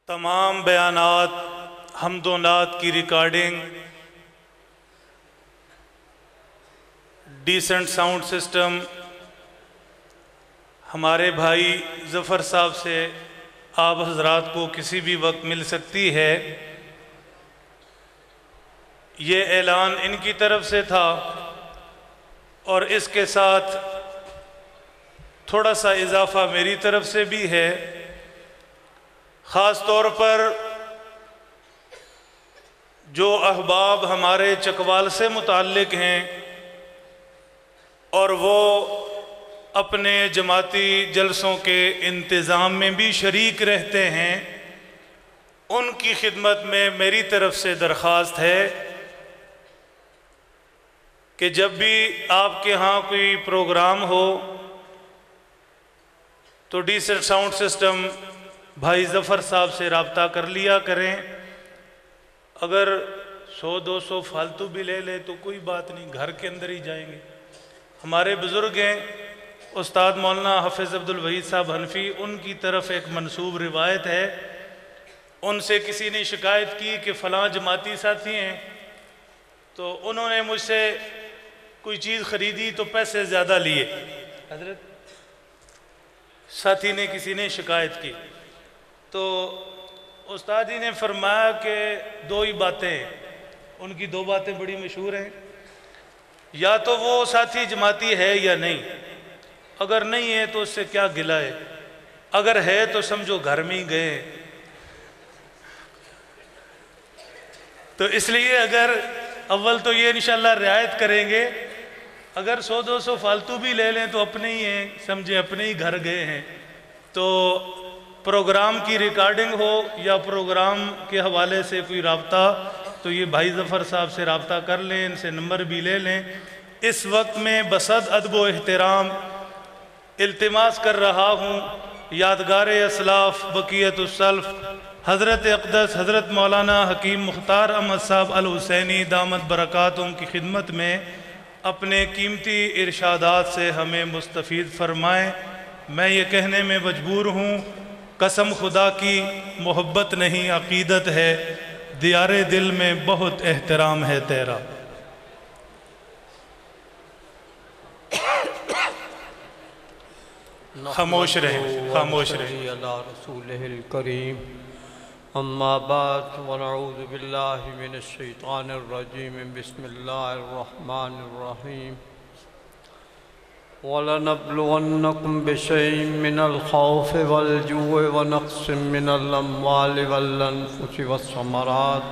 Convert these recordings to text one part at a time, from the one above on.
तमाम बयानात हम्दोनात की recording decent sound system हमारे भाई ज़फ़र साहब से आप हजरात को किसी भी वक्त मिल सकती है। ये ऐलान इनकी तरफ से था और इसके साथ थोड़ा सा इजाफ़ा मेरी तरफ से भी है। ख़ास तौर पर जो अहबाब हमारे चकवाल से मुताल्लिक़ हैं और वो अपने जमाती जलसों के इंतज़ाम में भी शरीक रहते हैं, उनकी खिदमत में मेरी तरफ से दरख्वास्त है कि जब भी आपके यहाँ कोई प्रोग्राम हो तो डिसेंट साउंड सिस्टम भाई ज़फ़र साहब से रब्ता कर लिया करें। अगर 100-200 फालतू भी ले ले तो कोई बात नहीं, घर के अंदर ही जाएंगे। हमारे बुज़ुर्ग हैं उस्ताद मौलाना हाफिज़ अब्दुल वहीद साहब हनफी, उनकी तरफ एक मनसूब रिवायत है, उनसे किसी ने शिकायत की कि फ़लाँ जमाती साथी हैं तो उन्होंने मुझसे कोई चीज़ ख़रीदी तो पैसे ज़्यादा लिए। हज़रत साथी ने किसी ने शिकायत की तो उस्ताद जी ने फरमाया कि दो ही बातें, उनकी दो बातें बड़ी मशहूर हैं, या तो वो साथी जमाती है या नहीं, अगर नहीं है तो उससे क्या गिला है, अगर है तो समझो घर में ही गए। तो इसलिए अगर अव्वल तो ये इंशाल्लाह रियायत करेंगे, अगर 100-200 फालतू भी ले लें तो अपने ही हैं, समझे अपने ही घर गए हैं। तो प्रोग्राम की रिकॉर्डिंग हो या प्रोग्राम के हवाले से कोई रब्ता, तो ये भाई ज़फ़र साहब से रब्ता कर लें, इनसे नंबर भी ले लें। इस वक्त में बसद अदब व एहतराम इल्तिमास कर रहा हूँ यादगार असलाफ़ बक़ियतुस्सल्फ़ हज़रत अक़दस हज़रत मौलाना हकीम मुख्तार अहमद साहब अल हुसैनी दामत बरकातुहुम की खिदमत में अपने कीमती इरशादात से हमें मुस्तफ़ीद फ़रमाएँ। मैं ये कहने में मजबूर हूँ, कसम खुदा की मोहब्बत नहीं अक़ीदत है, दियारे दिल में बहुत एहतराम है तेरा। खामोश रहे, खामोश रहे। अला रसूलिहिल करीम, अम्मा बाद व नऊज़ु बिल्लाहि मिनश शैतानिर रजीम, बिस्मिल्लाहिर रहमानिर रहीम। वलनब्लुवन्नकुम बिशैइन मिनल खौफ़ि वल जु'i व नक़्सिम मिनल अम्वालि वल अनफ़ुसि वस्समरात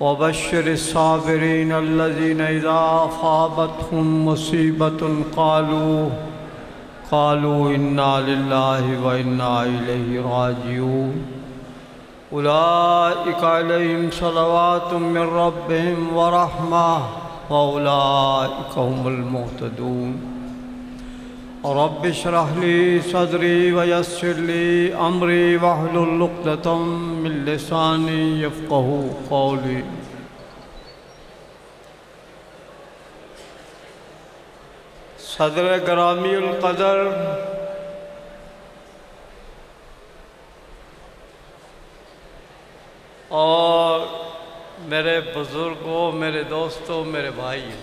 वबश्शिरिस साबिरीन अल्लज़ीना इज़ा असाबतहुम मुसीबतुन क़ालू इन्ना लिल्लाहि व इन्ना इलैहि राजिऊन। उलाइका अलैहिम सलवातुम मिन रब्बिहिम व रहमह व उलाइका हुमुल मुहतदून। रब्बि इश्रह ली सदरी व यस्सिर ली अमरी वहलुल उक़दतम मिन लिसानी यफ़क़हू क़ौली। सदर ग्रामीउल क़दर और मेरे बुज़ुर्गों, मेरे दोस्तों, मेरे भाइयों,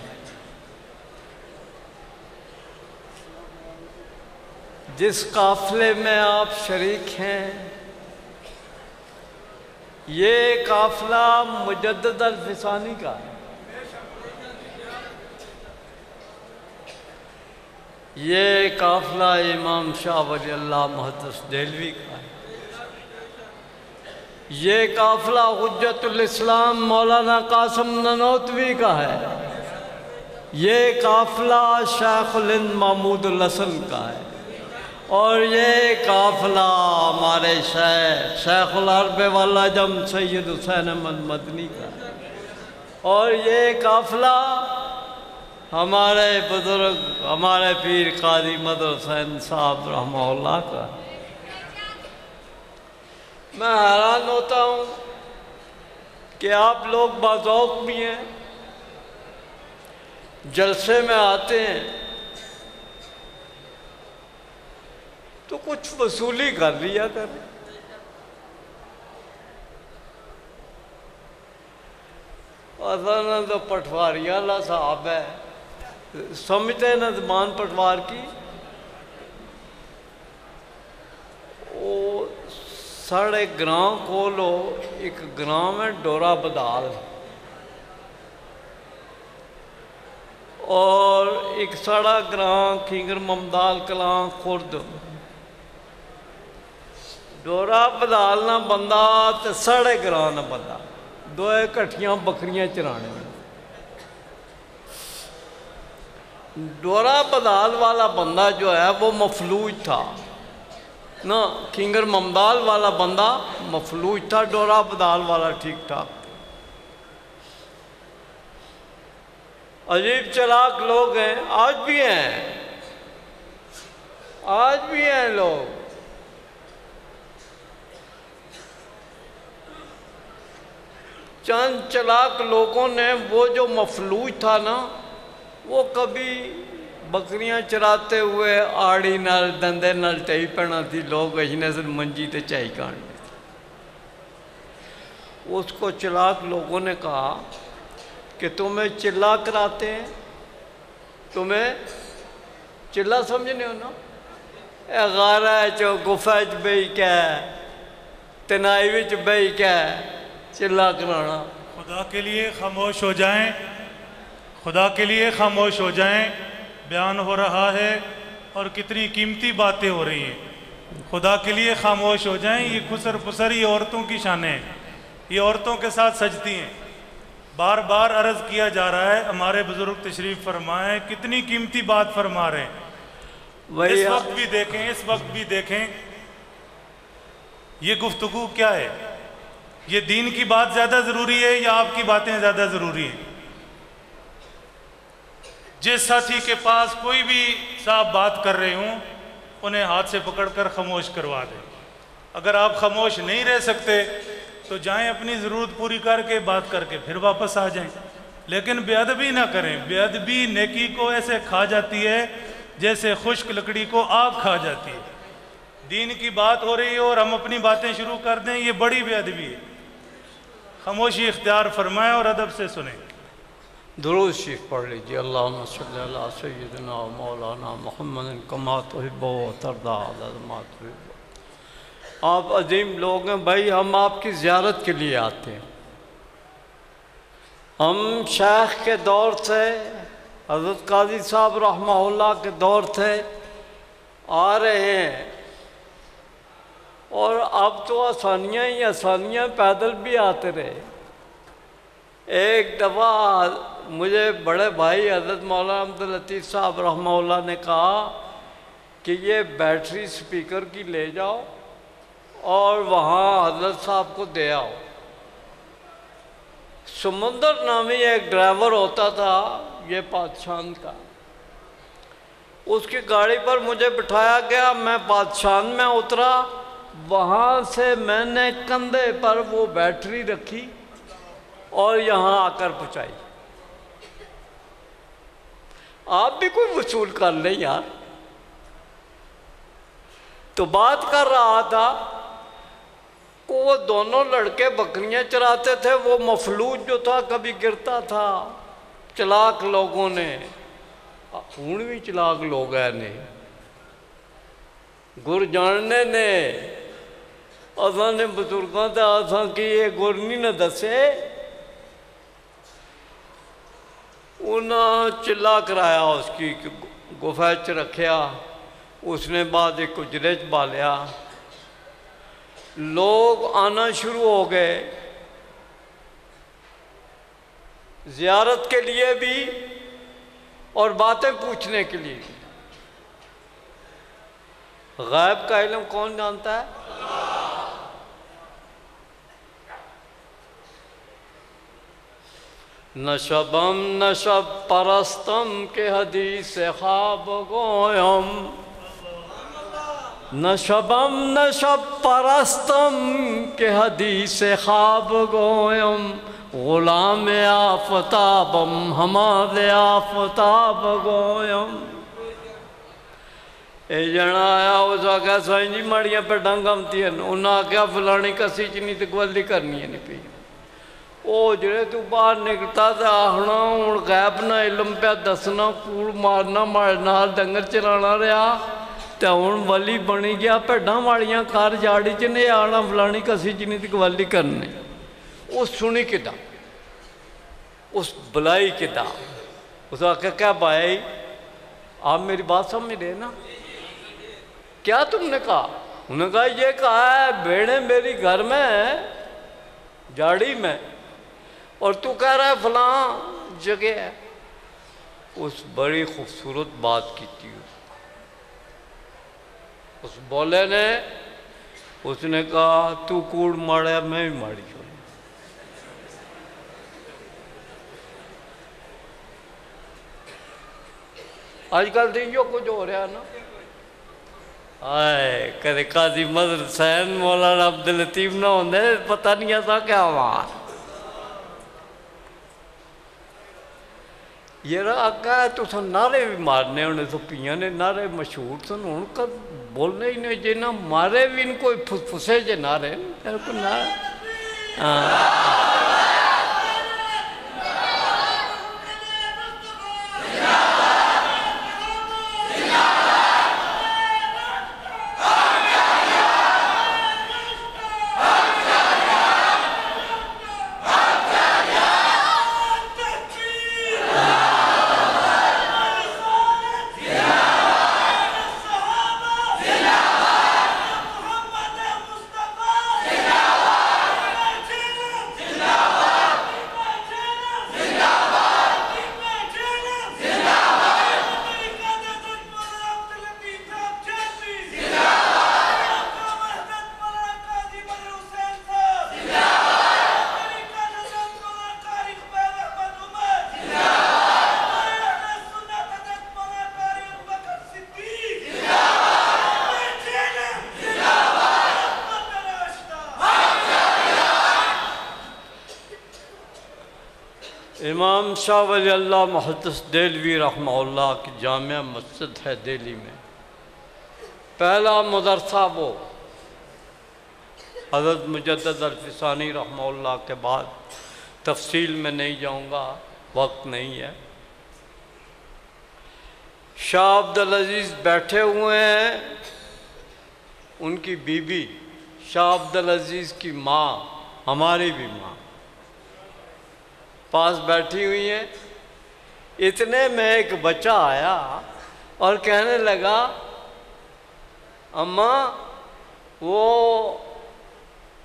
जिस काफ़िले में आप शरीक हैं, ये काफ़िला मुजद्दिद अल-फ़िसानी का है। ये काफ़िला इमाम शाह वली अल्लाह मुहद्दिस देहलवी का है। ये काफ़िला हुज्जतुल इस्लाम मौलाना कासिम ननौतवी का है। ये काफ़िला शेखुल हिंद महमूदुल हसन का है। और ये काफ़िला हमारे शेखुल अरब वल अजम सैयद हुसैन अहमद मदनी का है। और ये काफ़िला हमारे बुज़ुर्ग, हमारे पीर काजी मदर हुसैन साहब रहमहुल्लाह का। मैं हैरान होता हूँ कि आप लोग बाज़ौक़ भी हैं, जलसे में आते हैं तो कुछ वसूली कर लिया करें। असल तो पटवारी वाला साहब है, समझते न जबान पटवार की। वो साढ़े ग्रां कोलो एक ग्राम है डोरा बदाल, और एक साड़ा ग्रां खिंगर ममदाल कलां खुर्द। डोरा बदाल ना बंदा तो साढ़े ग्रां ना बंदा, दो कट्ठियां बकरियां चराने। डोरा बदाल वाला बंदा जो है वो मफलूज था ना, खिंगर ममदाल वाला बंदा मफलूज था, डोरा बदाल वाला ठीक ठाक। अजीब चालाक लोग हैं, आज भी हैं, आज भी हैं लोग। चंद चालाक लोगों ने वो जो मफलूज था ना, वो कभी बकरियां चराते हुए आड़ी नाल दंदे नाल टई पैना थी, लोग अजने से मंजी ते चाई काटने। उसको चालाक लोगों ने कहा कि तुम्हें चिल्ला कराते हैं, तुम्हें चिल्ला समझने हो ना, गारा चो गुफा च बही कै तनाई विच बही कै चिल्ला कराना। खुदा के लिए खामोश हो जाएं, खुदा के लिए खामोश हो जाएं। बयान हो रहा है और कितनी कीमती बातें हो रही हैं, खुदा के लिए खामोश हो जाएं। ये खुसर फुसर ये औरतों की शानें हैं, ये औरतों के साथ सजती हैं। बार बार अर्ज़ किया जा रहा है, हमारे बुजुर्ग तशरीफ़ फरमाएं, कितनी कीमती बात फरमा रहे हैं। इस वक्त भी देखें, इस वक्त भी देखें, ये गुफ्तगू क्या है? ये दीन की बात ज़्यादा ज़रूरी है या आपकी बातें ज़्यादा ज़रूरी हैं? जिस साथी के पास कोई भी साहब बात कर रहे हों, उन्हें हाथ से पकड़कर खामोश करवा दें। अगर आप खामोश नहीं रह सकते तो जाएं, अपनी ज़रूरत पूरी करके बात करके फिर वापस आ जाएं, लेकिन बेअदबी ना करें। बेअदबी नेकी को ऐसे खा जाती है जैसे खुश्क लकड़ी को आग खा जाती है। दीन की बात हो रही है और हम अपनी बातें शुरू कर दें, ये बड़ी बेअदबी है। खामोशी इख्तियार फरमाएं और अदब से सुने। दुरूद शरीफ पढ़ लीजिए। अल्लाहुम्मा सल्ली अला सय्यिदिना मौलाना मुहम्मद कमा तुहिब्बु व तर्दा अला तुहिब्बु। आप अजीम लोग हैं भाई, हम आपकी ज़ियारत के लिए आते हैं। हम शेख के दौर से, हज़रत काजी साहब रहमहुल्लाह के दौर से आ रहे हैं, और अब तो आसानियाँ ही आसानियाँ, पैदल भी आते रहे। एक दफ़ा मुझे बड़े भाई हज़रत मौलाना अब्दुल लतीफ़ साहब रहमहुल्लाह ने कहा कि ये बैटरी स्पीकर की ले जाओ और वहाँ हज़रत साहब को दे आओ। समुंदर नामी एक ड्राइवर होता था ये बादशाह का, उसकी गाड़ी पर मुझे बिठाया गया, मैं बादशाह में उतरा। वहाँ से मैंने कंधे पर वो बैटरी रखी और यहाँ आकर पहुँचाई। आप भी कोई वसूल कर लें यार। तो बात कर रहा था को वो दोनों लड़के बकरियां चराते थे, वो मफलूज जो था कभी गिरता था। चलाक लोगों ने, हूँ भी चलाक लोग है ने, गुर जानने ने असा ने बजुर्गों का असा कि ये गुर नहीं न दसे, उन्हें चिल्ला कराया, उसकी गुफा च रखा, उसने बाद एक उजरे च बालिया। लोग आना शुरू हो गए ज़ियारत के लिए भी और बातें पूछने के लिए भी। गैब का इल्म कौन जानता है? नशबम नशब परस्तम के हदीस ख्वाब गोयम, नशबम नशब परस्तम के हदीस ख्वाब गोयम, गुलाम आफताबम हमारे आफताब गोयम। ये जना आया, उस आख्या साईं जी माड़ियां पेडां गमती हैं, उन्हें आख्या फलानी कसी च नहीं तो गवली करनी है नहीं पी। वो जो तू बाहर निकलता तो आखना हूँ गैब ना इलम पे दसना कूड़ मारना मारे नाल डंगर चलाना रहा तो हूँ वली बनी गया भेडा माड़ियाँ घर जाड़ी च ने आना फलानी कसी जिनी दी गवाली करनी। वो सुनी किदा उस बुलाई किदा उस आख्या क्या भाई आप मेरी बात समझ रहे ना, क्या तुमने कहा? उन्होंने कहा ये कहा है भेड़ें मेरी घर में है जाड़ी में और तू कह रहा है फलां जगह है। उस बड़ी खूबसूरत बात की थी उस बोले ने। उसने कहा तू कूड़ माड़ा मैं भी माड़ी हूँ। आजकल तो यो कुछ हो रहा ना। आए कदे काजी मदर हुसैन मौलाना अब्दुल लतीफ ना होंगे पता नहीं आता क्या वहाँ ये आका है तो नारे भी मारने उन्हें तो पिया ने नारे मशहूर सन उनका बोलने ही नहीं जे ना मारे भी इनको फुसफुसे जे नारे को ना। इमाम शाह वली अल्लाह मुहद्दिस देलवी रहमहुल्लाह की जामिया मस्जिद है दिल्ली में। पहला मदरसा वो हज़रत मुजद्दिद अल-फ़िसानी रहमहुल्लाह के बाद तफसील में नहीं जाऊँगा, वक्त नहीं है। शाह अब्दुल अजीज़ बैठे हुए हैं, उनकी बीबी शाह अब्दुल अजीज़ की माँ हमारी भी माँ पास बैठी हुई है। इतने में एक बच्चा आया और कहने लगा अम्मा वो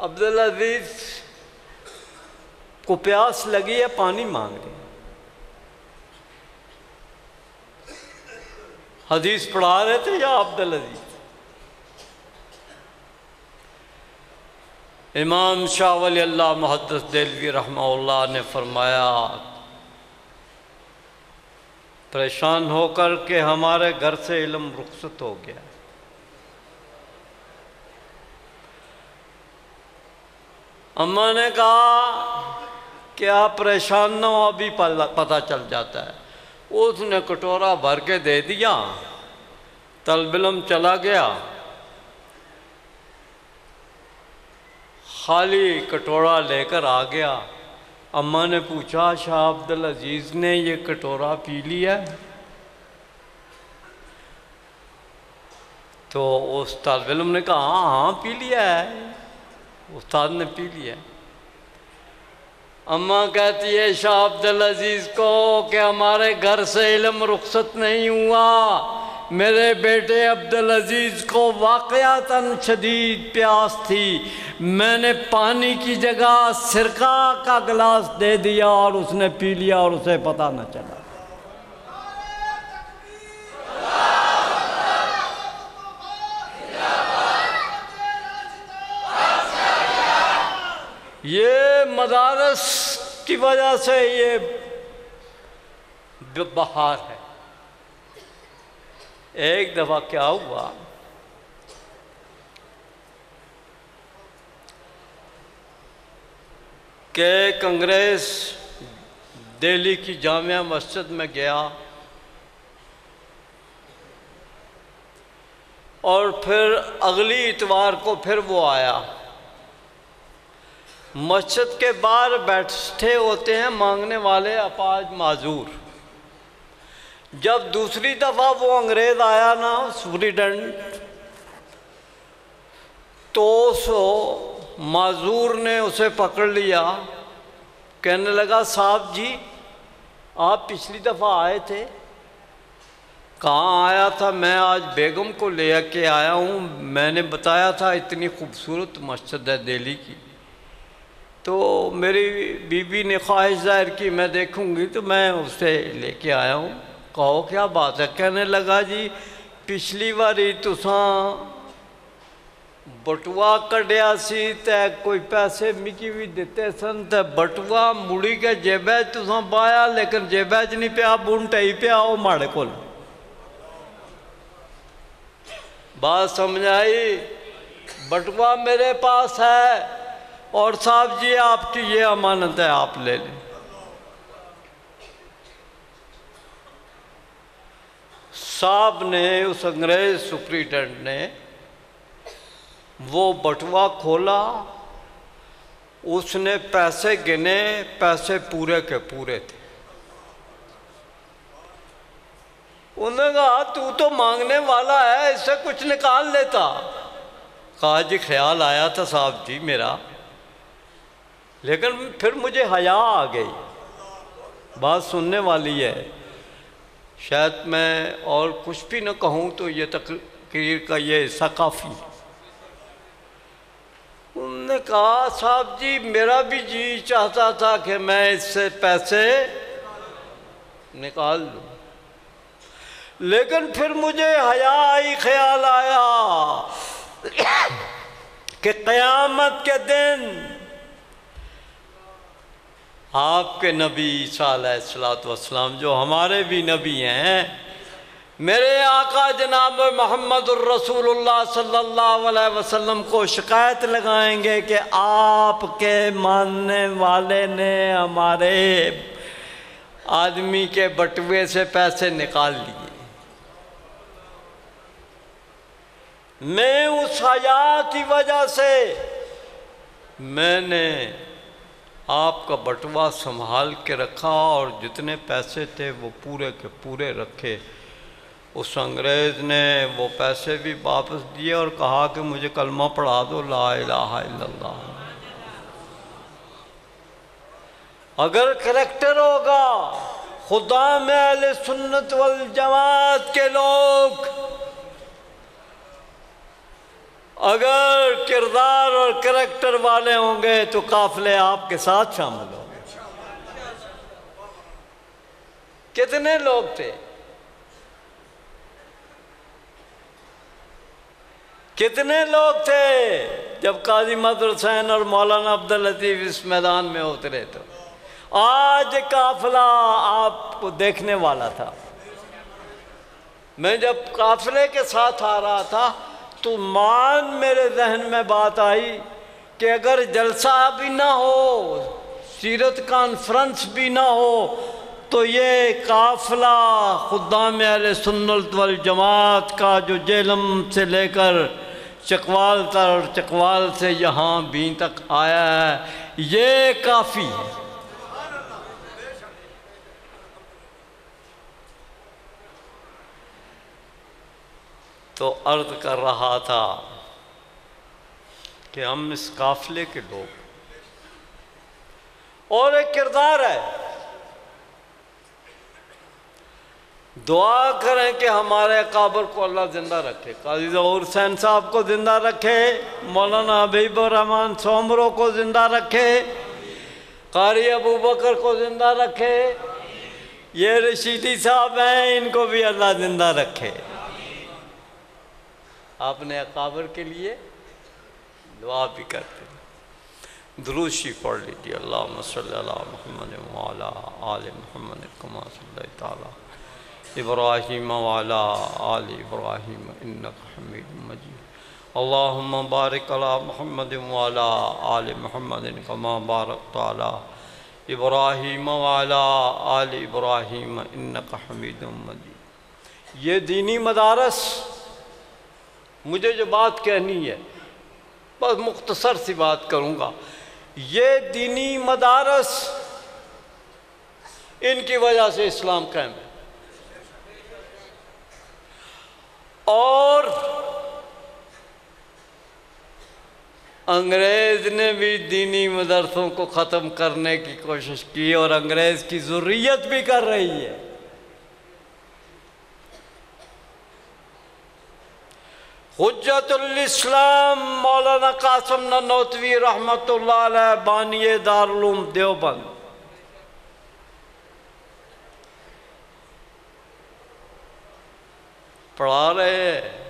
अब्दुल अजीज़ को प्यास लगी है पानी मांग रही। हदीस पढ़ा रहे थे या अब्दुल अजीज़? इमाम शाह वली अल्लाह मुहद्दिस देलवी रहमहुल्लाह ने फरमाया परेशान होकर के हमारे घर से इल्म रुखसत हो गया। अम्मा ने कहा कि आप परेशान ना हो, अभी पता चल जाता है। उसने कटोरा भर के दे दिया, तलब इल्म चला गया, खाली कटोरा लेकर आ गया। अम्मा ने पूछा शाह अब्दुल अजीज़ ने ये कटोरा पी लिया? तो उस तलब इल्म ने कहा हाँ पी लिया है, उस्ताद ने पी लिया। अम्मा कहती है शाह अब्दुल अजीज़ को कि हमारे घर से इल्म रुखसत नहीं हुआ, मेरे बेटे अब्दुल अजीज़ को वाक़यातन शदीद प्यास थी, मैंने पानी की जगह सिरका का गिलास दे दिया और उसने पी लिया और उसे पता न चला। ये मदारस की वजह से ये बहार है। एक दफ़ा क्या हुआ, कि कांग्रेस दिल्ली की जामिया मस्जिद में गया और फिर अगली इतवार को फिर वो आया। मस्जिद के बाहर बैठे होते हैं मांगने वाले अपाज माजूर। जब दूसरी दफ़ा वो अंग्रेज़ आया ना सुप्रिटेंडेंट, तो उस माजूर ने उसे पकड़ लिया। कहने लगा साहब जी आप पिछली दफ़ा आए थे। कहाँ आया था? मैं आज बेगम को ले के आया हूँ। मैंने बताया था इतनी खूबसूरत मस्जिद है दिल्ली की, तो मेरी बीवी ने ख्वाहिश जाहिर की मैं देखूँगी, तो मैं उसे लेके आया हूँ। कहो क्या बात है? कहने लगा जी पिछली बारी तुसां बटुआ कढ़िया सी ते कोई पैसे मिकी भी दिते सन, ते बटुआ मुड़ी के जेबै तुसां पाया, लेकिन जेबै च नहीं पिया, बुंट ही पिया वो माड़े कोल। बात समझ आई? बटुआ मेरे पास है और साहब जी आपकी ये अमानत है, आप ले लें। साहब ने, उस अंग्रेज सुप्रिटेंडेंट ने वो बटुआ खोला, उसने पैसे गिने, पैसे पूरे के पूरे थे। उन्होंने कहा तू तो मांगने वाला है, इससे कुछ निकाल लेता। कहा जी ख्याल आया था साहब जी मेरा, लेकिन फिर मुझे हया आ गई। बात सुनने वाली है, शायद मैं और कुछ भी न कहूँ तो ये तकरीर का ये हिस्सा काफ़ी। उन्होंने कहा साहब जी मेरा भी जी चाहता था कि मैं इससे पैसे निकाल लूँ, लेकिन फिर मुझे हया आई, ख्याल आया कि क़यामत के दिन आपके नबी ईसा अलैहिस्सलातु वस्सलाम, जो हमारे भी नबी हैं, मेरे आका जनाब मोहम्मदुर रसूलुल्लाह सल्लल्लाहु अलैहि वसल्लम को शिकायत लगाएंगे कि आपके मानने वाले ने हमारे आदमी के बटुए से पैसे निकाल लिए। मैं उस हया की वजह से मैंने आपका बटुआ संभाल के रखा और जितने पैसे थे वो पूरे के पूरे रखे। उस अंग्रेज़ ने वो पैसे भी वापस दिए और कहा कि मुझे कलमा पढ़ा दो, ला इलाहा इल्लल्लाह। अगर करैक्टर होगा खुदा में अहले सुन्नत वल जमात के लोग, अगर किरदार और करैक्टर वाले होंगे तो काफिले आपके साथ शामिल होंगे। कितने लोग थे, कितने लोग थे जब काजी मदर हुसैन और मौलाना अब्दुल लतीफ़ इस मैदान में उतरे? तो आज काफिला आपको देखने वाला था। मैं जब काफिले के साथ आ रहा था तो मान मेरे जहन में बात आई कि अगर जलसा भी ना हो, सीरत कॉन्फ्रेंस भी ना हो, तो ये काफिला खुद्दाम अहले सुन्नत वल जमात का जो जेलम से लेकर चकवाल तक और चकवाल से यहाँ भी तक आया है, ये काफ़ी है। तो अर्ज़ कर रहा था कि हम इस काफिले के लोग, और एक किरदार है, दुआ करें कि हमारे काबर को अल्लाह ज़िंदा रखे, काजी ज़हूर हुसैन साहब को ज़िंदा रखे, मौलाना हबीबुर रहमान सोमरो को ज़िंदा रखे, कारी अबू बकर को ज़िंदा रखे, ये रशीदी साहब हैं, इनको भी अल्लाह ज़िंदा रखे। आपने अकाबर के लिए दुआ भी करते हैं। दुरूद शरीफ पढ़ लीजिए। अल्लाहुम्मा सल्ली अला मुहम्मद व अला आलि मुहम्मद कमा सल्लैता अला इब्राहीम व अला आलि इब्राहीम इन्नका हमीदुम मजीद। अल्लाहुम्मा बारिक अला मुहम्मद व अला आलि मुहम्मद कमा बारकता अला इब्राहीम व अला आलि इब्राहीम इन्नका हमीदुम मजीद। ये दीनी मदारस, मुझे जो बात कहनी है बस मुख्तसर सी बात करूँगा। ये दीनी मदारस, इनकी वजह से इस्लाम कायम है। और अंग्रेज ने भी दीनी मदरसों को ख़त्म करने की कोशिश की और अंग्रेज की ज़ुर्रियत भी कर रही है। हुज्जतुल इस्लाम मौलाना कासिम ननौतवी रहमतुल्लाह अलैह बानिए दारुल उलूम देवबंद पढ़ा रहे हैं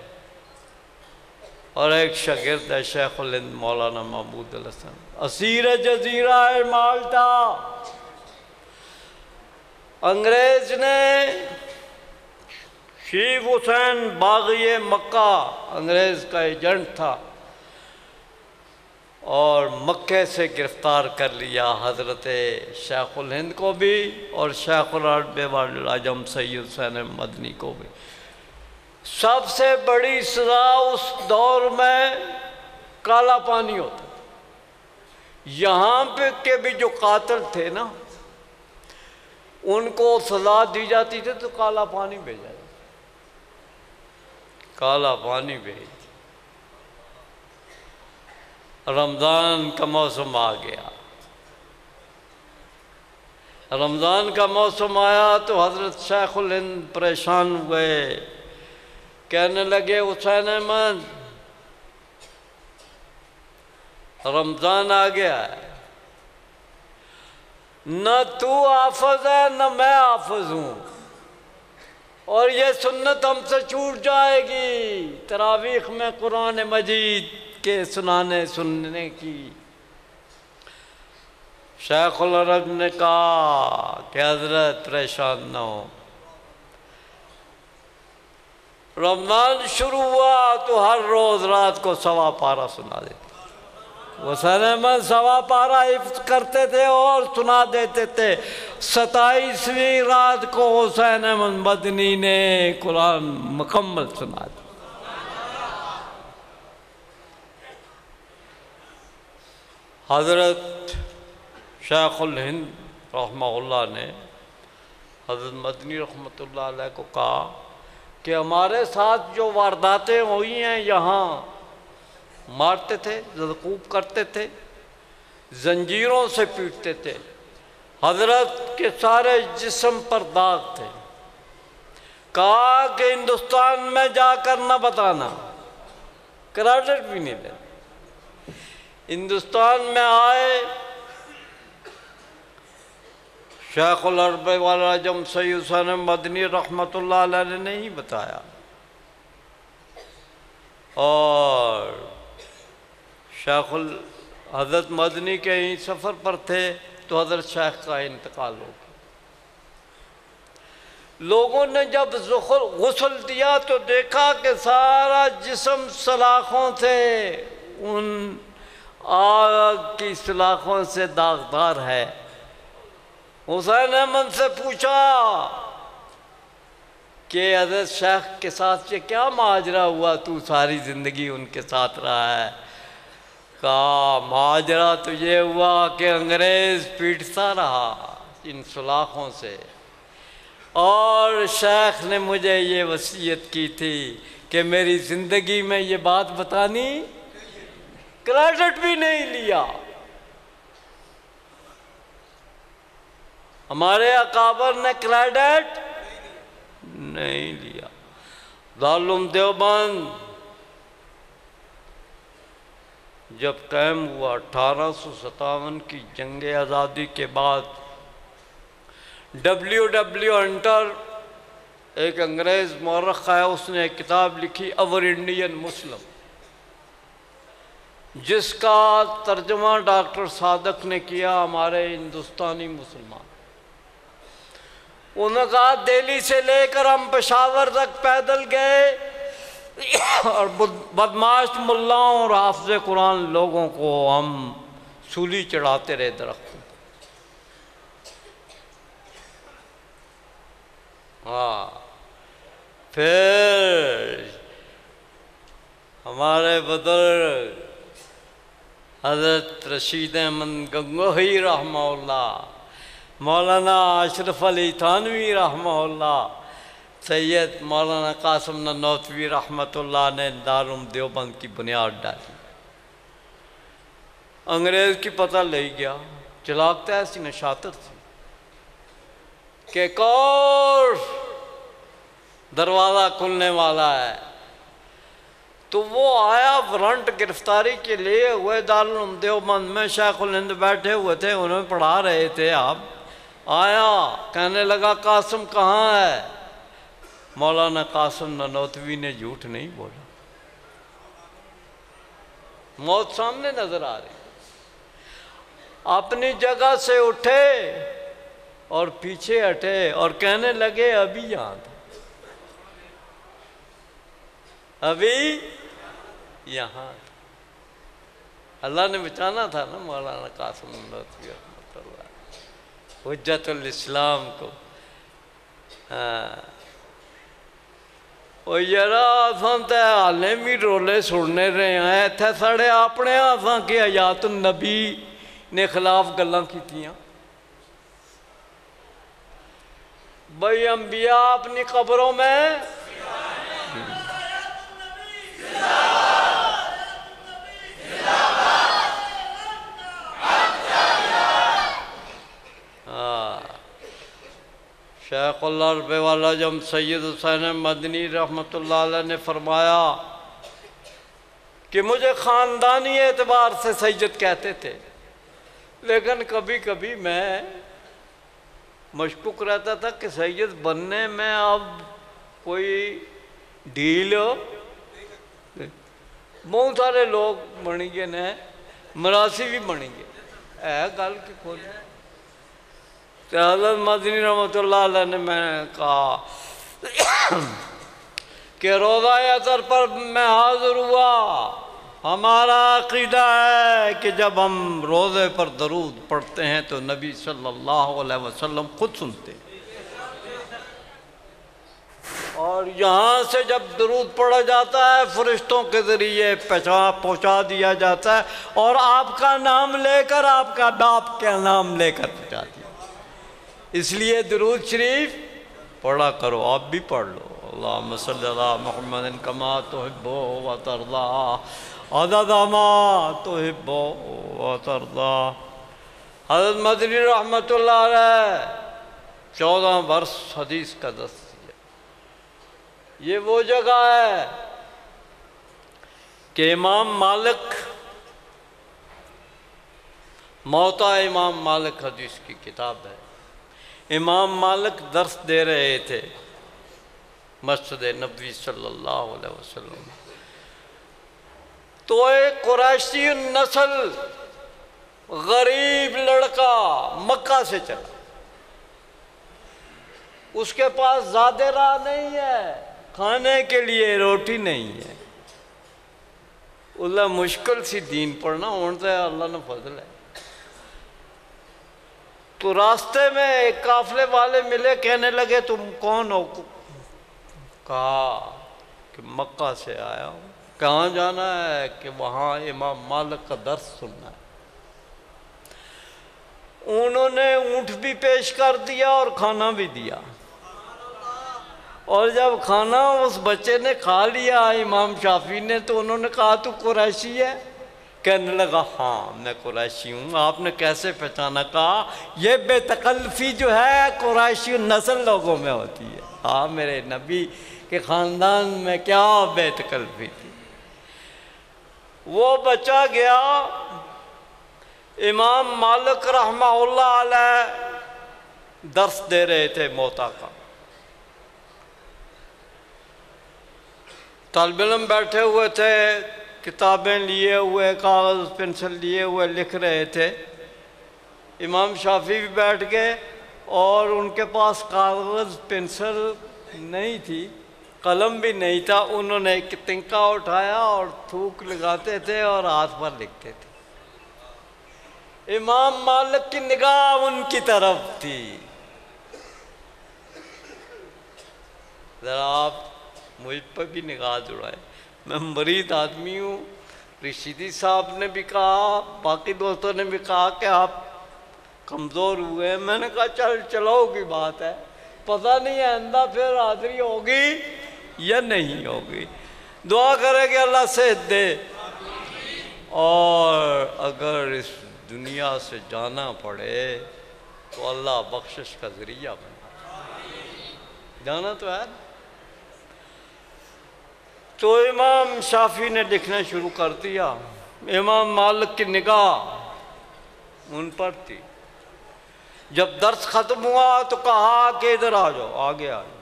और एक शागिर्द है शेखुल हिंद मौलाना महमूद अल हसन, असीर जजीरा है माल्टा। अंग्रेज ने शीफ हुसैन बागी मक्का अंग्रेज का एजेंट था और मक्के से गिरफ्तार कर लिया हज़रत शेखुल हिंद को भी और शेखुल अरब वल अजम सैयद हुसैन मदनी को भी। सबसे बड़ी सज़ा उस दौर में काला पानी होता था। यहाँ पे के भी जो कातिल थे ना, उनको सज़ा दी जाती थी तो काला पानी भेजा जाता, काला पानी भेज। रमज़ान का मौसम आ गया, रमज़ान का मौसम आया तो हज़रत शेखुल हिंद परेशान हुए, कहने लगे हुसैन अहमद रमज़ान आ गया है, न तू हाफ़िज़ है न मैं हाफ़िज़ हूँ और ये सुन्नत हमसे छूट जाएगी तरावीख में कुरान मजीद के सुनने की। शेखुल अरब ने कहा कि हज़रत परेशान न हो, रमज़ान शुरू हुआ तो हर रोज़ रात को सवा पारा सुना देते। हुसैन अहमद सवा पारा हिफ्ज़ करते थे और सुना देते थे। 27वीं रात को हुसैन अहमद मदनी ने कुरान मुकम्मल सुना दिया। हज़रत शेखुल हिंद रहमतुल्लाह ने हज़रत मदनी रहमतुल्लाह अलैह को कहा कि हमारे साथ जो वारदातें हुई हैं, यहाँ मारते थे, ज़रकूब करते थे, जंजीरों से पीटते थे, हज़रत के सारे जिस्म पर दाग थे। कहा कि हिंदुस्तान में जाकर न बताना, क्रेडिट भी नहीं देना। हिंदुस्तान में आए, शेखुल अरब वल अजम सैयद हुसैन मदनी रहमतुल्लाह अलैह ने नहीं बताया और शेखुल हज़रत मदनी के ही सफ़र पर थे तो हज़रत शेख का इंतकाल हो गया। लोगों ने जब गुस्ल दिया तो देखा कि सारा जिस्म सलाखों से, उन आग की सलाखों से दागदार है। हुसैन अहमद से पूछा कि हज़रत शेख के साथ ये क्या माजरा हुआ, तू सारी ज़िंदगी उनके साथ रहा है। कहा माजरा तो ये हुआ कि अंग्रेज़ पीटता रहा इन सलाखों से और शेख ने मुझे ये वसीयत की थी कि मेरी ज़िंदगी में ये बात बतानी, क्रेडिट भी नहीं लिया। हमारे अकाबर ने क्रेडिट नहीं लिया। दारुल उलूम देवबंद जब कायम हुआ 1857 की जंग आज़ादी के बाद, W हंटर एक अंग्रेज़ मौरख़ है, उसने एक किताब लिखी अवर इंडियन मुस्लिम, जिसका तर्जुमा डॉक्टर सादक ने किया, हमारे हिंदुस्तानी मुसलमान। उन्होंने कहा दिल्ली से लेकर हम पेशावर तक पैदल गए और बदमाश मुल्लाओं और हाफ़िज़ कुरान लोगों को हम सूली चढ़ाते रहे दरख्तों। हाँ, फिर हमारे बुजुर्ग हज़रत रशीद अहमद गंगोही रहमहुल्लाह, मौलाना अशरफ अली थानवी रहमहुल्लाह, सैयद मौलाना कासिम ननौतवी रहमतुल्लाह ने दारुल देवबंद की बुनियाद डाली। अंग्रेज़ की पता ले गया, चलाकता ऐसी न शातिर थी कि कौर दरवाज़ा खुलने वाला है। तो वो आया वारंट गिरफ्तारी के लिए हुए दारुल देवबंद में, शेखुल हिंद बैठे हुए थे, उन्हें पढ़ा रहे थे। आप आया, कहने लगा कासिम कहाँ है? मौलाना कासिम ननौतवी ने झूठ नहीं बोला, मौत सामने नजर आ रही। अपनी जगह से उठे और पीछे हटे और कहने लगे अभी यहाँ था, अभी यहाँ था। अल्लाह ने बचाना था ना मौलाना कासिम ननौतवी रहमतुल्लाह हुज्जतुल इस्लाम को। हाँ, ਉਹ ਯਾਰਾ असां तो हाले भी रोले सुनने रहे हैं, इत्थे साढ़े अपने असां के हयात नबी ने खिलाफ गल्लां कीतियां। भाई अंबिया अपनी कब्रों में शेखुल अरब वल अजम सैयद हुसैन मदनी रहमतुल्लाह अलैह ने फरमाया कि मुझे ख़ानदानी एतबार से सैयद कहते थे, लेकिन कभी कभी मैं मशकूक रहता था कि सैयद बनने में अब कोई ढील हो। बहुत सारे लोग बन गए ने, मरासी भी बन गए है गल की खोल। तो हज़रत मदनी रहमतुल्लाह अलैह ने मैंने कहा कि रोज़ा असर पर मैं हाज़िर हुआ। हमारा अक़ीदा है कि जब हम रोज़े पर दरूद पढ़ते हैं तो नबी सल्लल्लाहु अलैहि वसल्लम खुद सुनते हैं, और यहाँ से जब दरूद पढ़ा जाता है फरिश्तों के ज़रिए पहुँचा दिया जाता है, और आपका नाम लेकर, आपका बाप का नाम लेकर पहुँचा दिया। इसलिए दरूद शरीफ पढ़ा करो, आप भी पढ़ लो। अल्लाहुम्मा सल्ली अला मुहम्मदिन कमा तुहिब्बु व तर्दा अदद मा तुहिब्बु व तर्दा। हज़रत मदनी रहमतुल्लाह अलैह 14 वर्ष हदीस का दर्स दिया। ये वो जगह है कि इमाम मालिक, मौता इमाम मालिक हदीस की किताब है, इमाम मालिक दर्स दे रहे थे मस्जिद नबवी सल्लल्लाहु अलैहि वसल्लम। तो एक कुरैशी नस्ल गरीब लड़का मक्का से चला, उसके पास ज़्यादा राह नहीं है, खाने के लिए रोटी नहीं है। उल्ला मुश्किल सी दीन पढ़ना होने तो अल्लाह ने फजल है। तो रास्ते में एक काफले वाले मिले, कहने लगे तुम कौन हो? कहा कि मक्का से आया हूँ। कहाँ जाना है? कि वहाँ इमाम मालिक का दर्स सुनना है। उन्होंने ऊँट भी पेश कर दिया और खाना भी दिया, और जब खाना उस बच्चे ने खा लिया इमाम शाफी ने, तो उन्होंने कहा तू कुरैशी है? कहने लगा हाँ मैं कुरैशी हूँ। आपने कैसे पहचाना? कहा ये बेतकल्फ़ी जो है कुरैशी नस्ल लोगों में होती है। हाँ मेरे नबी के ख़ानदान में क्या बेतकल्फ़ी थी। वो बचा गया। इमाम मालिक रहमतुल्लाह अलैह दर्स दे रहे थे मौता का। तालिब इल्म बैठे हुए थे, किताबें लिए हुए, कागज़ पेंसिल लिए हुए लिख रहे थे। इमाम शाफी भी बैठ गए और उनके पास कागज़ पेंसिल नहीं थी, कलम भी नहीं था। उन्होंने एक तिनका उठाया और थूक लगाते थे और हाथ पर लिखते थे। इमाम मालिक की निगाह उनकी तरफ थी। ज़रा आप मुझ पर भी निगाह जुड़ाए, मैं मरीद आदमी हूँ, रिशीदी साहब ने भी कहा, बाकी दोस्तों ने भी कहा कि आप कमज़ोर हुए हैं। मैंने कहा चलो की बात है, पता नहीं है आइंदा फिर हाज़िरी होगी या नहीं होगी। दुआ करें कि अल्लाह सेहत दे, और अगर इस दुनिया से जाना पड़े तो अल्लाह बख्शिश का ज़रिया बना। जाना तो है। तो इमाम शाफी ने लिखना शुरू कर दिया। इमाम मालिक की निगाह उन पर थी। जब दर्स ख़त्म हुआ तो कहा कि इधर आ जाओ, आगे आ जाओ।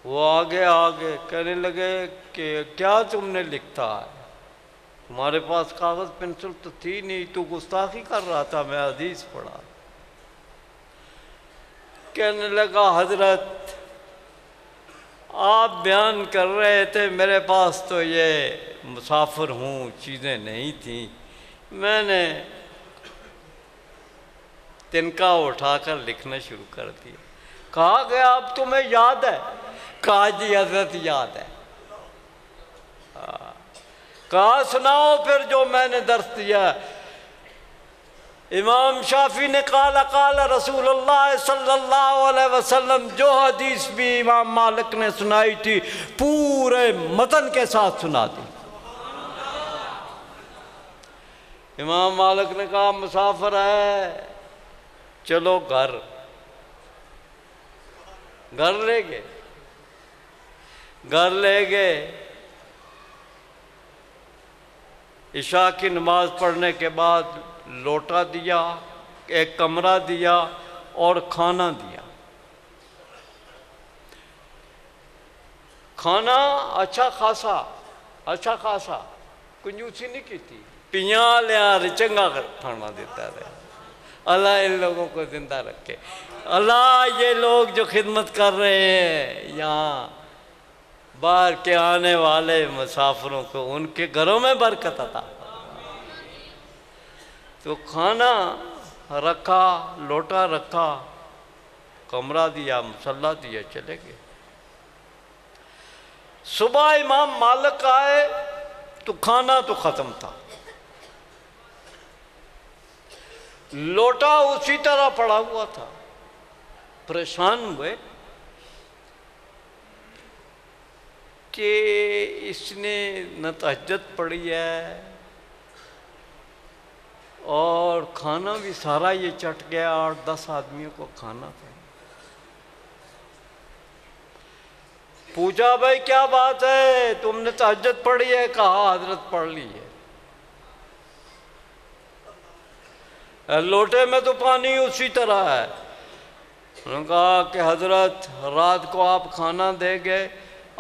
वो आगे कहने लगे कि क्या तुमने लिखता है, तुम्हारे पास कागज़ पेंसिल तो थी नहीं, तू गुस्ताखी कर रहा था। मैं हदीस पढ़ा। कहने लगा हजरत आप बयान कर रहे थे, मेरे पास तो ये मुसाफिर हूँ, चीज़ें नहीं थी, मैंने तिनका उठाकर लिखना शुरू कर दिया। कहा गया अब तुम्हें याद है? कहा जी हजरत याद है। कहा सुनाओ फिर जो मैंने दर्स दिया। इमाम शाफी ने काला काला रसूलुल्लाह सल्लल्लाहु अलैहि वसल्लम, जो हदीस भी इमाम मालिक ने सुनाई थी पूरे मतन के साथ सुना दी। इमाम मालिक ने कहा मुसाफिर है, चलो घर ले गए। इशा की नमाज पढ़ने के बाद लोटा दिया, एक कमरा दिया और खाना दिया। खाना अच्छा खासा, कंजूसी नहीं की थी। पिया लिया चंगा खाना देता रहे। अल्लाह इन लोगों को जिंदा रखे। अल्लाह ये लोग जो खिदमत कर रहे हैं यहाँ, बाहर के आने वाले मुसाफिरों को उनके घरों में बरकत अता। तो खाना रखा, लोटा रखा, कमरा दिया, मुसल्ला दिया, चले गए। सुबह इमाम मालिक आए तो खाना तो ख़त्म था, लोटा उसी तरह पड़ा हुआ था। परेशान हुए कि इसने न तहज्जुद पढ़ी है और खाना भी सारा ये चट गया, 8-10 आदमियों को खाना था। पूछा भाई क्या बात है, तुमने तहज्जुद पढ़ी है? कहा हजरत पढ़ ली है। लोटे में तो पानी उसी तरह है। उन्होंने कहा कि हजरत रात को आप खाना दे गए,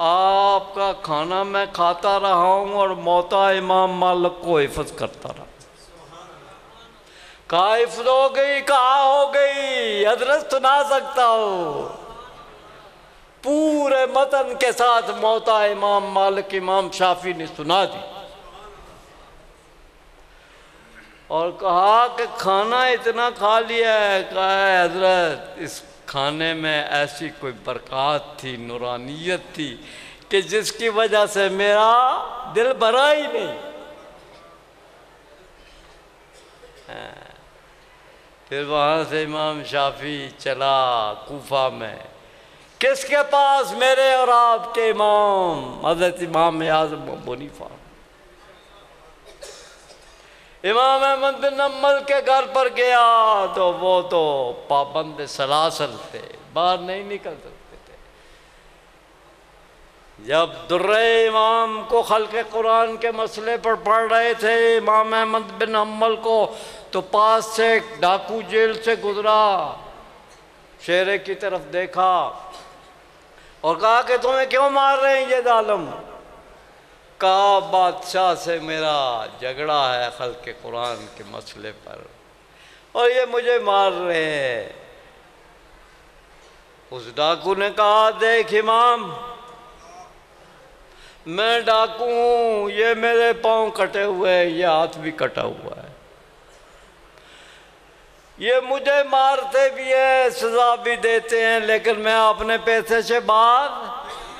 आपका खाना मैं खाता रहा हूँ और मौता इमाम मालिक को हिफज करता रहा। कहा हिफज हो गई? कहा हो गई हजरत, सुना सकता हो। पूरे मतन के साथ मौता इमाम मालिक इमाम शाफी ने सुना दी और कहा कि खाना इतना खा लिया है। कहा है हजरत इस खाने में ऐसी कोई बरकत थी, नूरानियत थी कि जिसकी वजह से मेरा दिल भरा ही नहीं। फिर वहाँ से इमाम शाफी चला कूफा में। किसके पास? मेरे और आपके इमाम हजरत इमाम आज़म अबू हनीफा। इमाम अहमद बिन हम्बल के घर पर गया तो वो तो पाबंद सलासल थे, बाहर नहीं निकल सकते थे। जब दुर्रे इमाम को खल्क़े कुरान के मसले पर पढ़ रहे थे इमाम अहमद बिन हम्बल को, तो पास से एक डाकू जेल से गुजरा, शेरे की तरफ देखा और कहा कि तुम्हें क्यों मार रहे हैं ये जालिम? कहा बादशाह से मेरा झगड़ा है खल्क़े कुरान के मसले पर और ये मुझे मार रहे हैं। उस डाकू ने कहा देख इमाम, मैं डाकू हूँ, ये मेरे पाँव कटे हुए हैं, ये हाथ भी कटा हुआ है, ये मुझे मारते भी है, सजा भी देते हैं, लेकिन मैं अपने पैसे से बाहर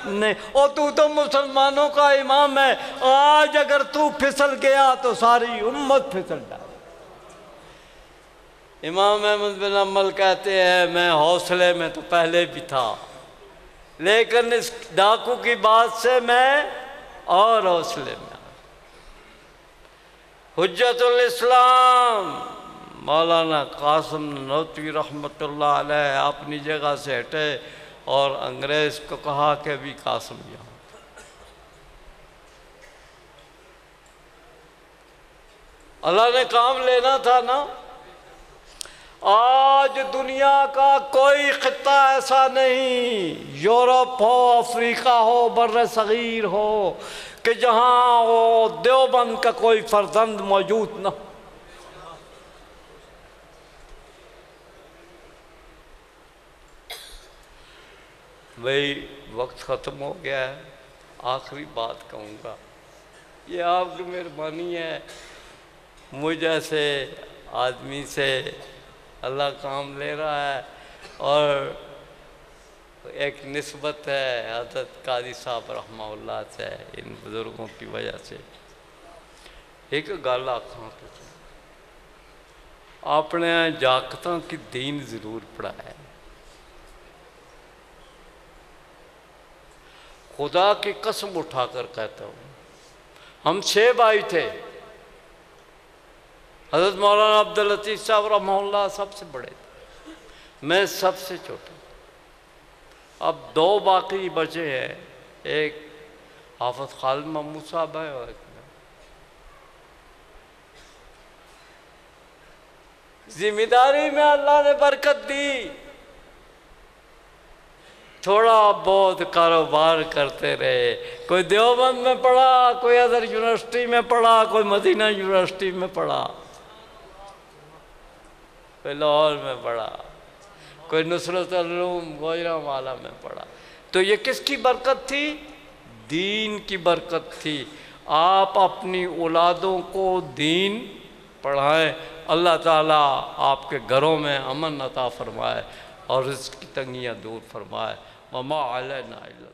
नहीं, और तू तो मुसलमानों का इमाम है। आज अगर तू फिसल गया तो सारी उम्मत फिसल जाए। इमाम अहमद बिन हम्बल कहते हैं, मैं हौसले में तो पहले भी था, लेकिन इस डाकू की बात से मैं और हौसले में। हुज्जतुल इस्लाम मौलाना कासिम ननौतवी रहमतुल्लाह अलैह अपनी जगह से हटे और अंग्रेज़ को कहा कि अभी कासिम यहाँ। अल्लाह ने काम लेना था ना। आज दुनिया का कोई खित्ता ऐसा नहीं, यूरोप हो, अफ्रीका हो, बर्र सगीर हो, कि जहाँ वो देवबंद का कोई फर्जंद मौजूद न। भाई वक्त ख़त्म हो गया है, आखिरी बात कहूँगा, ये आपकी मेहरबानी है, मुझ जैसे आदमी से अल्लाह काम ले रहा है और एक निस्बत है हज़रत कादी साहब रहमतुल्लाह से, इन बुज़ुर्गों की वजह से। एक गल आखां तुसीं, अपने जागतां की दीन ज़रूर पढ़ाया। खुदा की कसम उठाकर कहता हूँ, हम 6 भाई थे। हज़रत मौलाना अब्दुल लतीफ़ साहब रहमतुल्लाह सबसे बड़े थे, मैं सबसे छोटा। अब 2 बाकी बचे हैं, एक हाफ़िज़ खालिद महमूद साहब है और एक मैं। जिम्मेदारी में अल्लाह ने बरकत दी, थोड़ा बहुत कारोबार करते रहे। कोई देवबंद में पढ़ा, कोई अदर यूनिवर्सिटी में पढ़ा, कोई मदीना यूनिवर्सिटी में पढ़ा, कोई लाहौर में पढ़ा, कोई नुसरत उलूम गुजरांवाला में पढ़ा। तो ये किसकी बरकत थी? दीन की बरकत थी। आप अपनी औलादों को दीन पढ़ाएं, अल्लाह ताला आपके घरों में अमन अता फरमाए और रिज़्क़ की तंगियाँ दूर फरमाए। वमा अलैना इल्ला